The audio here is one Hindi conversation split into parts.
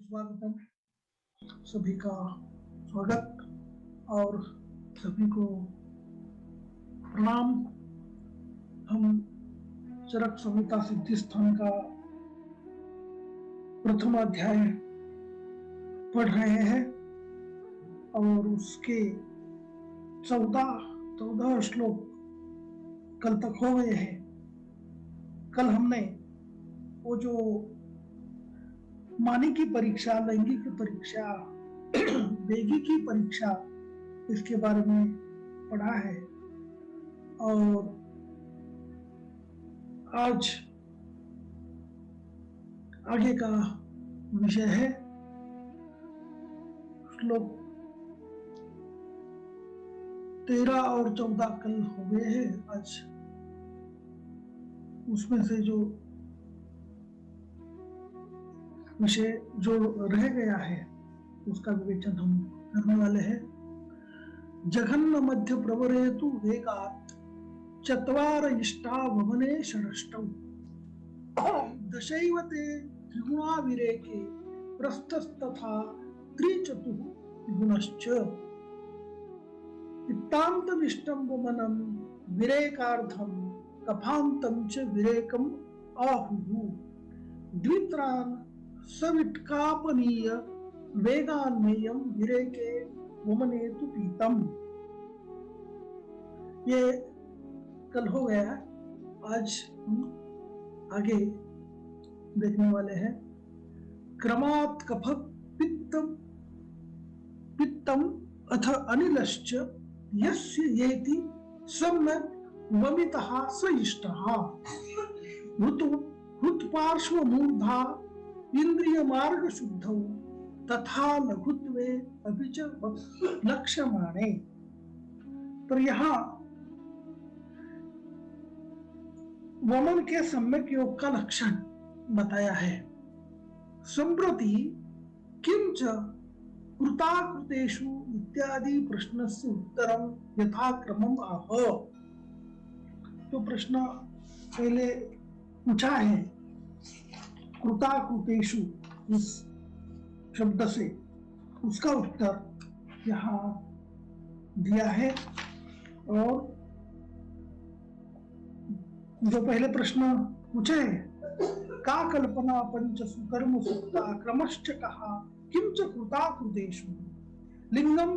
सुस्वागतम। सभी का स्वागत और सभी को प्रणाम। हम चरक संहिता सिद्धि स्थान का प्रथम अध्याय पढ़ रहे हैं और उसके 14 श्लोक कल तक हो गए हैं। कल हमने वो जो मानी की परीक्षा, लैंगिक परीक्षा, वेगी की परीक्षा, इसके बारे में पढ़ा है और आज आगे का विषय है श्लोक 13 और 14 कल हो गए हैं। आज उसमें से जो विषय जो रह गया है उसका विवेचन हम करने वाले हैं। जघन्न मध्य प्रवरेतु वेगात् चत्वार इष्टा वमने षडष्टौ दशैव ते त्रिगुणा विरेके प्रस्थस्तथा त्रिचतुः गुणश्च पित्तान्तमिष्टं वमनं विरेकार्थं कफान्तं च विरेकम् आहुः द्वित्रान् सविट्कापनीय वेगान्मेयं विरेके वमने तु पीतम। ये कल हो गया। आज हम आगे देखने वाले हैं। क्रमात् कफ पित्तम अथ अनिलश्च यस्य येति सम्यक् वमितः स इष्टः हृत्पार्श्व मूर्धा इंद्रिय मार्ग शुद्धौ तथा लघुत्वे अपि च लक्ष्यमाणे। पर यहाँ वमन के सम्यक योग का लक्षण बताया है। संप्रति किंच कृताकृतेषु इत्यादि प्रश्नस्य उत्तरं यथाक्रमम् आह। तो प्रश्न पहले पूछा है कृताकृतेषु इस शब्द से, उसका उत्तर यहाँ दिया है। और जो पहले प्रश्न पूछे का कल्पना पंच सुकर्म सुक्ता क्रमश्च कहा किंच कृताकृतेषु लिंगम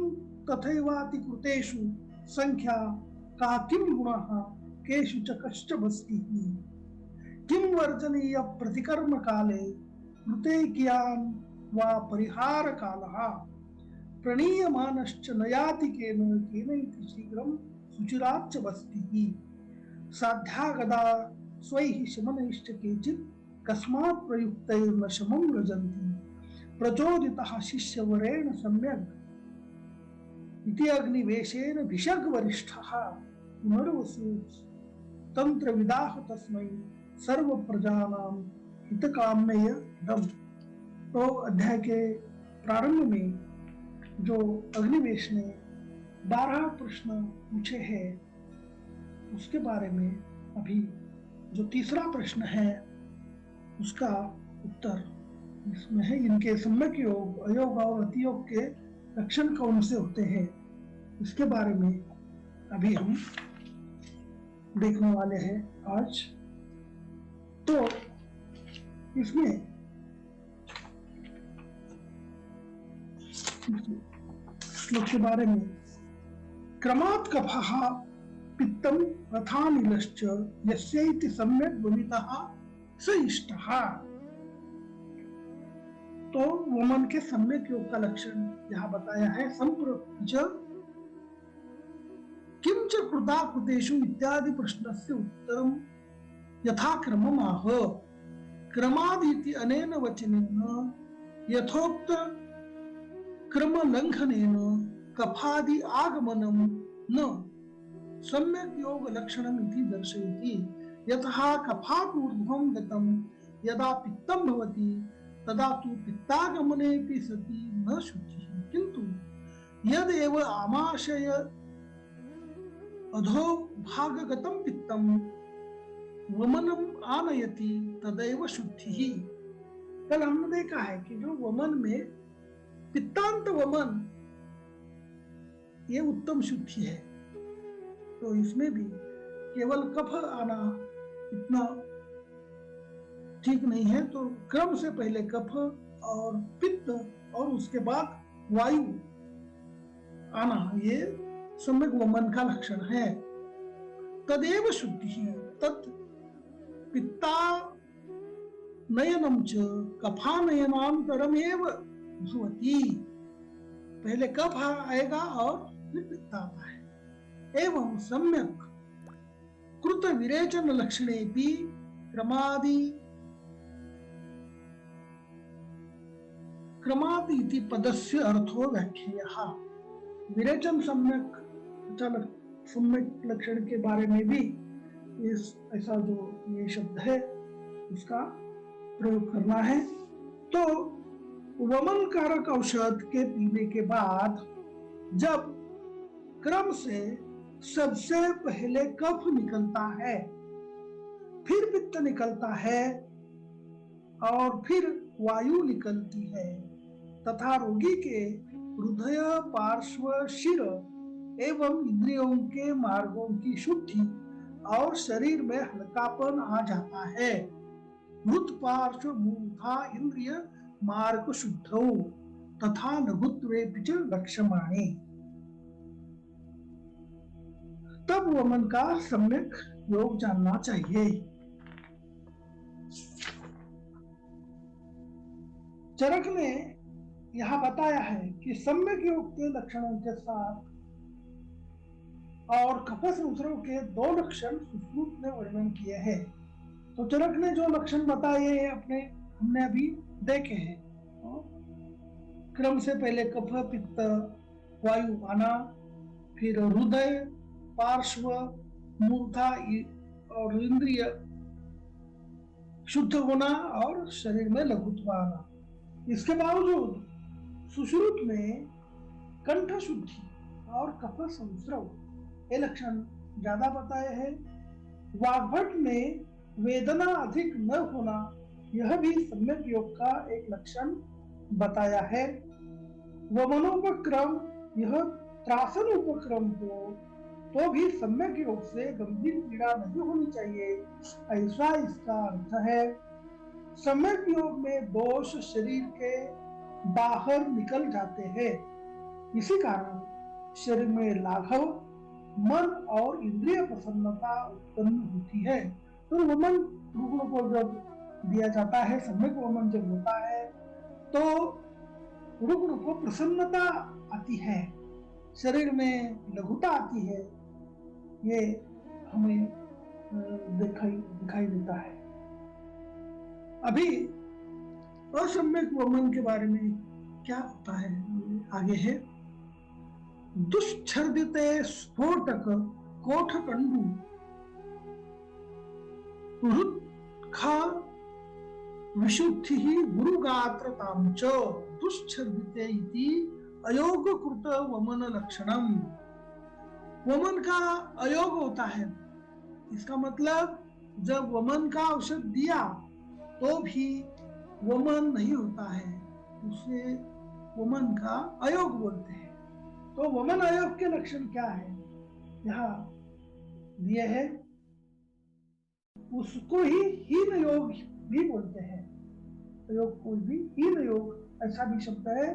तथैवाति कृतेषु संख्या का किं गुणः केषु च कश्च भस्तिः किं वर्जनीय प्रतिकर्म काले कृते कियान् वा परिहार कालः प्रणीयमानश्च नयाति केनैति शीघ्रं सुचिराच्च भस्तिः साध्यागदा स्वैः शमनैश्च केचित् कस्मात् प्रयुक्तैर्न शमं व्रजन्ति प्रचोदितः शिष्यवरेण सम्यग् इति अग्निवेशेन भिषग्वरिष्ठः पुनर्वसु तंत्रविदाः तस्मै सर्व प्रजानां हितकाम्यय दम। तो अध्याय के प्रारंभ में जो अग्निवेश ने 12 प्रश्न पूछे हैं उसके बारे में अभी जो तीसरा प्रश्न है उसका उत्तर इसमें है। इनके सम्यक योग, अयोग और अतियोग के लक्षण कौन से होते हैं इसके बारे में अभी हम देखने वाले हैं आज। तो इसमें श्लोक के बारे में क्रमात् कफः पित्तम अथानिलश्च यस्यैति सम्यक् वमितः स इष्टः। तो वमन के सम्यक योग का लक्षण यहाँ बताया है। संप्रति किं च कृताकृतेषु इत्यादि प्रश्नस्य उत्तरं यथाक्रमम् आह। क्रमादिति अनेन वचनेन यथोक्त क्रम लंघनेन कफादि आगमनं न सम्यक् योग लक्षणम् इति दर्शयति। यतः कफात् ऊर्ध्वं गतं यदा पित्तं भवति तदा तु पित्तागमनेऽपि सति न शुचिः किन्तु यदेव आमाशय अधो भागगतं पित्तं वमनम् आनयति तदैव शुद्धिः। कल हमने देखा है कि जो वमन में पित्तांत वमन ये उत्तम शुद्धि है, तो इसमें भी केवल कफ आना इतना ठीक नहीं है, तो क्रम से पहले कफ और पित्त और उसके बाद वायु आना ये सम्यक वमन का लक्षण है। तदेव शुद्धि तत् पित्ता नयनम च कफानयनांतरमेव भवति। पहले कफ आएगा और फिर पित्त आता है। एवं सम्यक कृत विरेचन लक्षणेपि क्रमादि इति पदस्य अर्थो व्याख्येयः। विरेचन सम्यक लक्षण के बारे में भी इस ऐसा जो ये शब्द है उसका प्रयोग करना है। तो वमन कारक औषध के पीने के बाद जब क्रम से सबसे पहले कफ निकलता है, फिर पित्त निकलता है और फिर वायु निकलती है तथा रोगी के हृदय, पार्श्व, शिर एवं इंद्रियों के मार्गों की शुद्धि और शरीर में हल्कापन आ जाता है। मृत पार्श्व मूर्धा इंद्रिय मार्ग शुद्धौ तथा लघुत्वे च लक्ष्यमाणे। तब वमन का सम्यक योग जानना चाहिए। चरक ने यहाँ बताया है कि सम्यक योग के लक्षणों के साथ और कफसूत्रों के दो लक्षण सुश्रुत ने वर्णन किए हैं। तो चरक ने जो लक्षण बताए हमने अभी देखे हैं। क्रम से पहले कफ, पित्त, वायु आना, फिर हृदय, पार्श्व, मूर्धा और इंद्रिय शुद्ध होना और शरीर में लघुत्व आना। इसके बावजूद सुश्रुत में कंठ शुद्धि और कफ संस्रव ये लक्षण ज्यादा बताए हैं। वाग्भट ने वेदना अधिक न होना यह भी सम्यक योग का एक लक्षण बताया है। वमनोपक्रम यह त्रासन उपक्रम हो तो भी सम्यक योग से गंभीर पीड़ा नहीं होनी चाहिए, ऐसा इसका अर्थ है। सम्यक योग में दोष शरीर के बाहर निकल जाते हैं, इसी कारण शरीर में लाघव, मन और इंद्रिय प्रसन्नता उत्पन्न होती है। तो वमन रुग्ण को जब दिया जाता है, सम्यक वमन जब होता है तो रुग्ण को प्रसन्नता आती है, शरीर में लघुता आती है, ये हमें दिखाई देता है। अभी असम्यक वमन के बारे में क्या होता है आगे है। दुष्छर्दिते स्फोटक कोठकंडू रुत्खा विशुद्धि गुरुगात्रतां च दुष्छर्दिते इति अयोगकृत वमन लक्षणम। वमन का अयोग होता है, इसका मतलब जब वमन का औषध दिया तो भी वमन नहीं होता है, उसे वमन का अयोग बोलते हैं। तो वमन अयोग के लक्षण क्या है यहाँ दिए है। उसको ही हीन योग भी बोलते हैं, योग को भी हीन योग ऐसा भी शब्द है।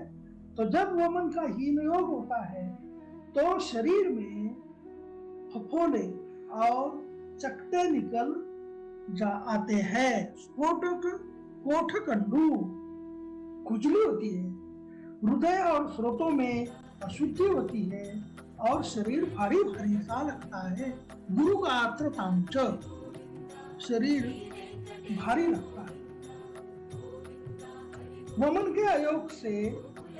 तो जब वमन का हीन योग होता है तो शरीर में फफोले और चकते निकल आते हैं, स्फोटक कोठकंडू खुजली होती है, हृदय और स्रोतों में अशुद्धि होती है और शरीर भारी भारी सा लगता है। गुरु का आत्रतांच, शरीर भारी लगता है। वमन के अयोग से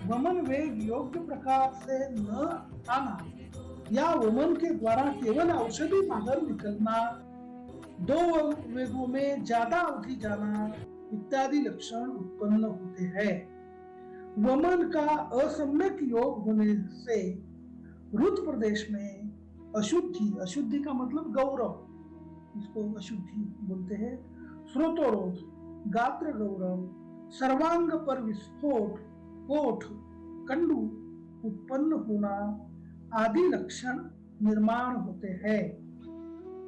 वमन वेग योग्य प्रकार से न आना या वमन के द्वारा केवल औषधि बाहर निकलना, दो वेगों में ज्यादा अवधि जाना इत्यादि लक्षण उत्पन्न होते हैं। वमन का असम्यक योग होने से रुद्र प्रदेश में अशुद्धि, अशुद्धि का मतलब गौरव, इसको अशुद्धि बोलते हैं, स्रोतोरोध, गात्र गौरव, सर्वांग पर विस्फोट, होठ, कंडू उत्पन्न होना आदि लक्षण निर्माण होते हैं।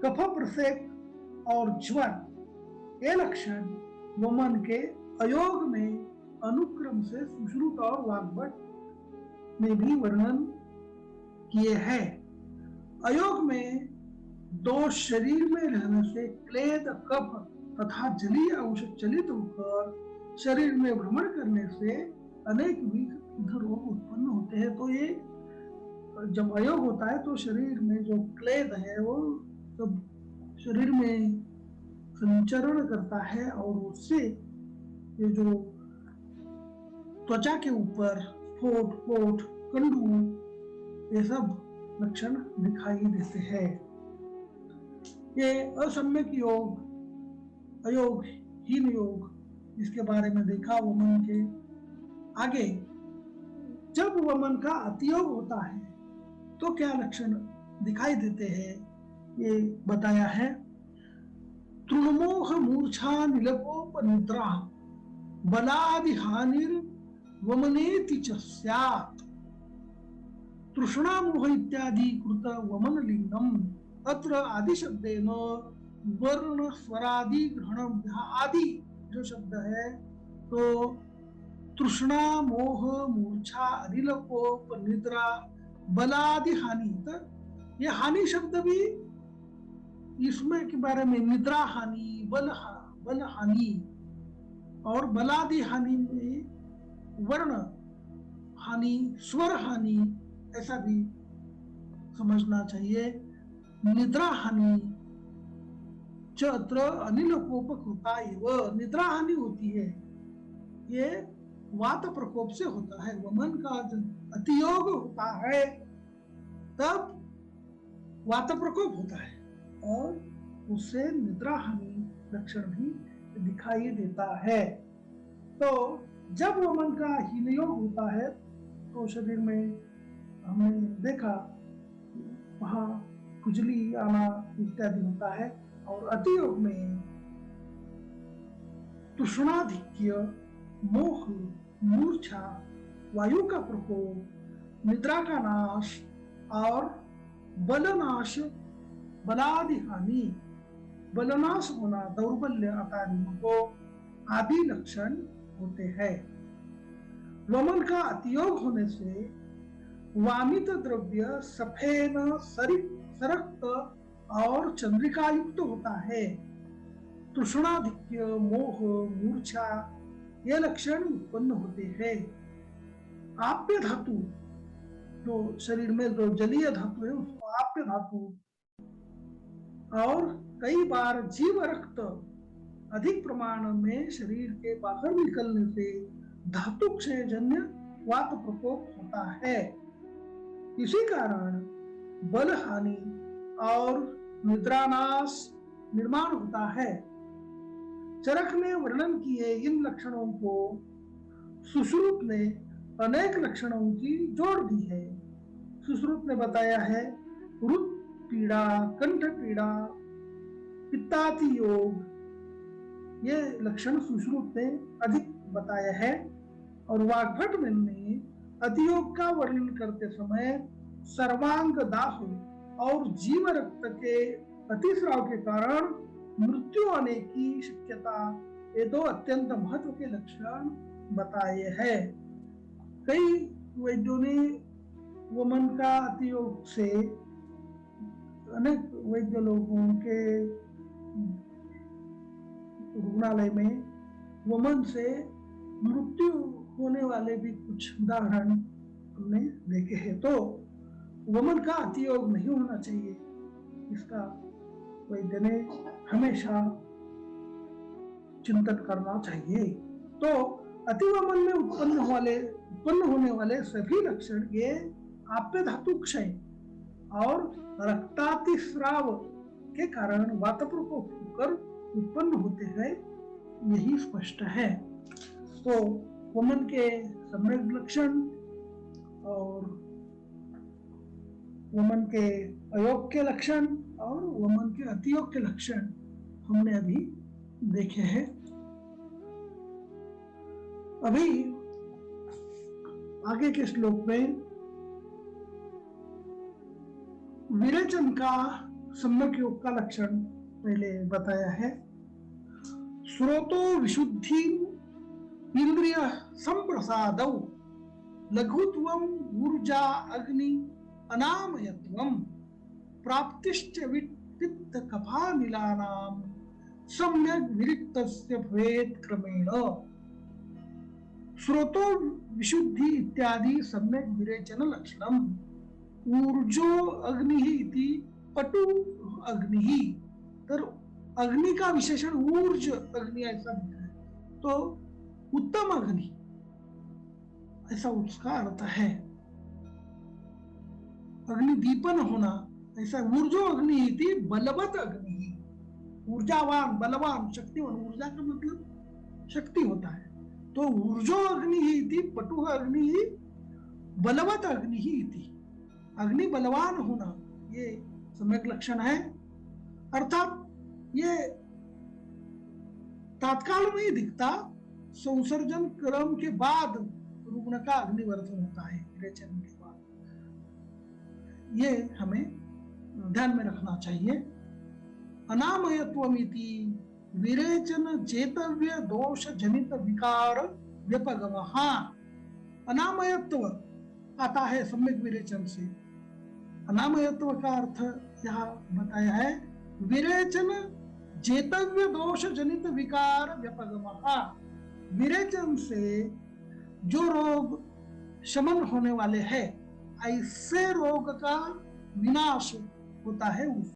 कफ प्रसेक और ज्वर ये लक्षण वमन के अयोग में अनुक्रम से सुश्रुत और वाग्भट में भी वर्णन किए हैं। अयोग में दोष शरीर में रहने से क्लेद, कफ तथा जलीय अंश चलित होकर शरीर में भ्रमण करने से अनेक विध रोग उत्पन्न होते हैं। तो ये जब अयोग होता है तो शरीर में जो क्लेद है वो सब शरीर में संचरण करता है और उससे ये जो त्वचा के ऊपर फोट, पोट, कंडू ये सब लक्षण दिखाई देते हैं। ये असम्यक योग, अयोग, हीन योग, इसके बारे में देखा वमन के आगे। जब वमन का अतियोग होता है तो क्या लक्षण दिखाई देते हैं ये बताया है। तृणमोह मूर्छा निलकोप निद्रा बलादि हानिर वमनेति च स्यात्। तृष्णा मोह इत्यादि कृत वमन लिंगम अत्र आदि शब्देन वर्ण स्वरादि ग्रहणम। आदि जो शब्द है तो तृष्णा, मोह, मूर्छा, अनिलकोप, निद्रा, बलादि हानि, तो ये हानि शब्द भी इसमें के बारे में निद्रा हानि, बल हानि और बलादि हानि में वर्ण हानि, स्वर हानि ऐसा भी समझना चाहिए। निद्रा हानि च अत्र अनिलकोपक होता है, वह निद्रा हानि होती है, ये वात प्रकोप से होता है। वमन का जब अतियोग होता है तब वात प्रकोप होता है और उससे निद्रा हानि लक्षण भी दिखाई देता है। तो जब वमन का हीनयोग होता है तो शरीर में हमने देखा वहां खुजली आना इत्यादि होता है। और अतियोग में तृष्णाधिक्य, मोह, मूर्छा, वायु का प्रकोप, निद्रा का नाश और बलनाश, बलादि हानि, बलनाश होना, दौर्बल्य आदि लक्षण होते हैं। वमन का अतियोग होने से वामित द्रव्य सफेद, सरक्त और चंद्रिका युक्त होता है। तृष्णाधिक्य, मोह, मूर्छा ये लक्षण उत्पन्न होते हैं। आप्य धातु, जो शरीर में जो जलीय धातु है उसको आप्य धातु, और कई बार जीव रक्त अधिक प्रमाण में शरीर के बाहर निकलने से धातु क्षय जन्य वात प्रकोप होता है। इसी कारण बल हानि और निद्रानाश निर्माण होता है। चरक ने वर्णन किए इन लक्षणों को सुश्रुत ने अनेक लक्षणों की जोड़ दी है। सुश्रुत ने बताया है रुत पीड़ा, कंठ पीड़ा, पित्ताति योग, ये लक्षण सुश्रुत ने अधिक बताया है। और वाग्भट ने अतियोग का वर्णन करते समय सर्वांग दाह और जीव रक्त के अतिस्राव के कारण मृत्यु आने की शक्यता, ये दो अत्यंत महत्व के लक्षण बताए हैं। कई वैद्यों ने वमन का अतियोग से, अनेक वैद्य लोगों के रुग्णालय में वमन से मृत्यु होने वाले भी कुछ उदाहरण हमने देखे हैं। तो वमन का अतियोग नहीं होना चाहिए, इसका वैद्य ने हमेशा चिंतन करना चाहिए। तो अतिवमन में उत्पन्न होने वाले सभी लक्षण ये आप्य धातु क्षय और रक्तातिस्राव के कारण वात प्रकोप होकर उत्पन्न होते हैं, यही स्पष्ट है। तो वमन के सम्यक लक्षण और वमन के अयोग के लक्षण और वमन के अतियोग के लक्षण हमने अभी देखे हैं। अभी आगे के श्लोक में विरेचन का सम्यक योग का लक्षण पहले बताया है। स्रोतो विशुद्धि इंद्रिय संप्रसादौ लघुत्वम ऊर्जा अग्नि अनामयत्वम प्राप्तिश्च वित्त कफानिलानाम सम्यक विरिक्तस्य भवेत् क्रमेण। स्रोतो विशुद्धि इत्यादि सम्यक विरेचन लक्षणम। ऊर्जो अग्नि इति पटु अग्नि, तर अग्नि का विशेषण ऊर्ज अग्नि ऐसा दिखा है, तो उत्तम अग्नि ऐसा उसका अर्थ है। अग्नि दीपन होना ऐसा। ऊर्जो अग्नि इति बलवत अग्नि, ऊर्जावान बलवान शक्तिवान, ऊर्जा का मतलब शक्ति होता है। तो ऊर्जो अग्नि इति पटु अग्नि बलवत अग्नि इति, अग्नि बलवान होना ये सम्यक लक्षण है। अर्थात ये तात्काल में ही दिखता, संसर्जन क्रम के बाद रुग्ण का अग्निवर्धन होता है, विरेचन के बाद। ये हमें ध्यान में रखना चाहिए। अनामयत्वमिति विरेचन चेतव्य दोष जनित विकार व्यपगमः। अनामयत्व आता है सम्यक विरेचन से। अनामयत्व का अर्थ यहाँ बताया है, विरेचन चेतव्य दोष जनित विकार व्यपगमः। विरेचन से जो रोग शमन होने वाले हैं, ऐसे रोग का विनाश होता है।